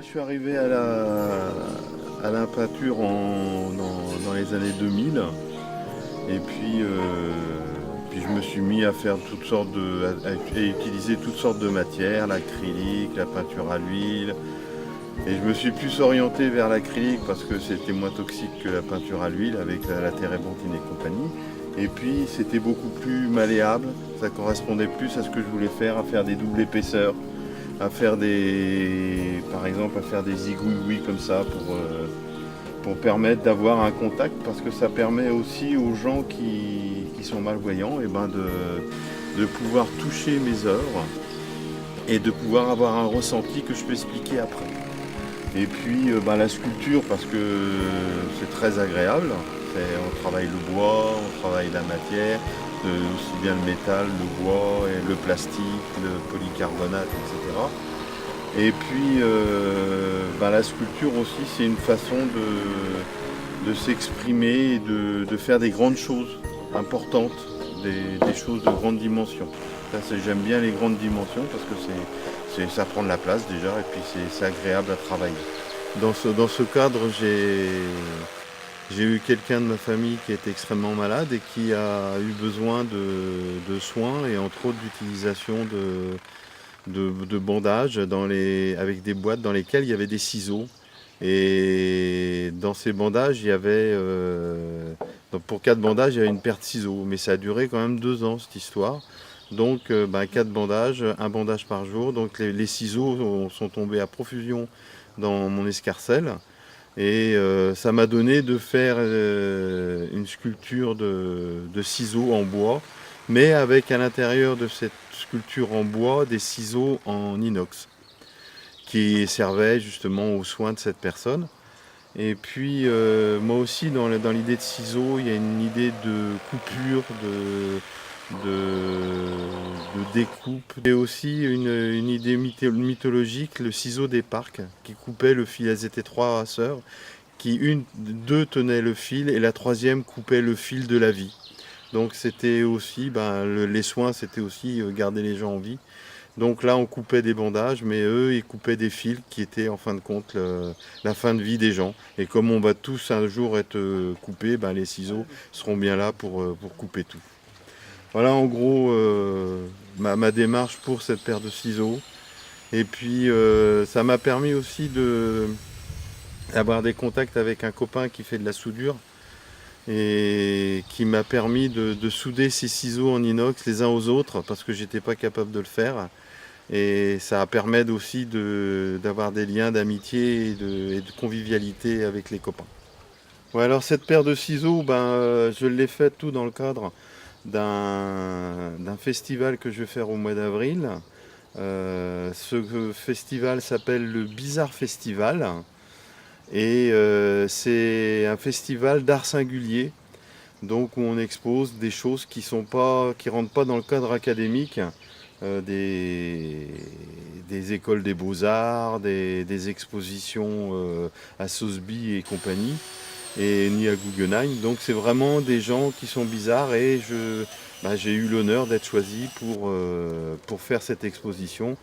je suis arrivé à la peinture dans les années 2000. Et puis je me suis mis à faire toutes sortes à utiliser toutes sortes de matières, l'acrylique, la peinture à l'huile. Et je me suis plus orienté vers l'acrylique parce que c'était moins toxique que la peinture à l'huile avec la térébenthine et compagnie. Et puis c'était beaucoup plus malléable, ça correspondait plus à ce que je voulais faire, à faire des doubles épaisseurs, à faire par exemple, à faire des zigouilles comme ça pour permettre d'avoir un contact, parce que ça permet aussi aux gens qui sont malvoyants de pouvoir toucher mes œuvres et de pouvoir avoir un ressenti que je peux expliquer après. Et puis la sculpture, parce que c'est très agréable. On travaille le bois, on travaille la matière, aussi bien le métal, le bois, et le plastique, le polycarbonate, etc. Et puis la sculpture aussi, c'est une façon de s'exprimer et de faire des grandes choses importantes, des choses de grande dimension. J'aime bien les grandes dimensions parce que ça prend de la place déjà et puis c'est agréable à travailler. Dans ce cadre, j'ai eu quelqu'un de ma famille qui était extrêmement malade et qui a eu besoin de soins et entre autres d'utilisation de bandages avec des boîtes dans lesquelles il y avait des ciseaux. Et dans ces bandages, il y avait, donc pour 4 bandages, il y avait une paire de ciseaux. Mais ça a duré quand même 2 ans cette histoire. Donc 4 bandages, un bandage par jour. Donc les ciseaux sont tombés à profusion dans mon escarcelle. Et ça m'a donné de faire une sculpture de ciseaux en bois, mais avec à l'intérieur de cette sculpture en bois des ciseaux en inox, qui servaient justement aux soins de cette personne. Et puis moi aussi dans l'idée de ciseaux, il y a une idée de coupure, de découpe. Et aussi une idée mythologique, le ciseau des parcs, qui coupait le fil. Elles étaient 3 sœurs, deux tenaient le fil et la troisième coupait le fil de la vie. Donc c'était aussi, les soins, c'était aussi garder les gens en vie. Donc là, on coupait des bandages, mais eux, ils coupaient des fils qui étaient en fin de compte la fin de vie des gens. Et comme on va tous un jour être coupés, les ciseaux seront bien là pour couper tout. Voilà en gros ma démarche pour cette paire de ciseaux. Et puis ça m'a permis aussi d'avoir des contacts avec un copain qui fait de la soudure et qui m'a permis de souder ces ciseaux en inox les uns aux autres parce que j'étais pas capable de le faire. Et ça permet aussi d'avoir des liens d'amitié et de convivialité avec les copains. Ouais, alors cette paire de ciseaux, je l'ai faite tout dans le cadre d'un festival que je vais faire au mois d'avril. Ce festival s'appelle le Bizarre Festival et c'est un festival d'art singulier, donc où on expose des choses qui rentrent pas dans le cadre académique, des écoles des beaux-arts, des expositions à Sotheby et compagnie, et ni à Guggenheim. Donc c'est vraiment des gens qui sont bizarres et j'ai eu l'honneur d'être choisi pour faire cette exposition.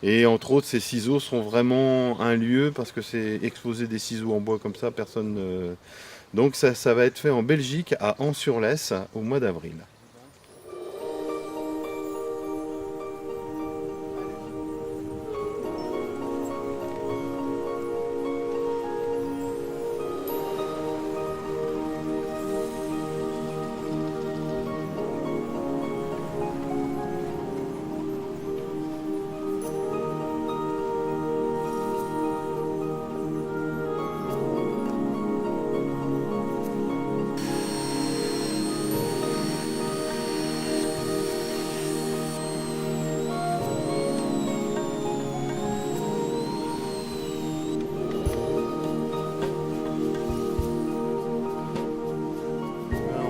Et entre autres, ces ciseaux sont vraiment un lieu parce que c'est exposer des ciseaux en bois comme ça, personne ne... Donc ça va être fait en Belgique, à Ans-sur-Lesse, au mois d'avril.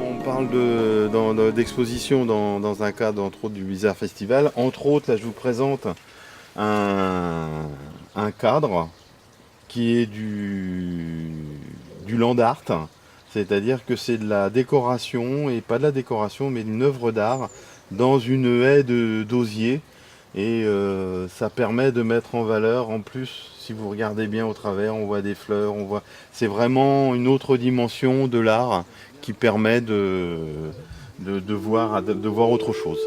On parle d'exposition dans un cadre entre autres du Bizarre Festival. Entre autres, là je vous présente un cadre qui est du land art, c'est-à-dire que c'est de la décoration, et pas de la décoration, mais une œuvre d'art dans une haie d'osier. Et ça permet de mettre en valeur, en plus, si vous regardez bien au travers, on voit des fleurs, c'est vraiment une autre dimension de l'art qui permet de voir autre chose.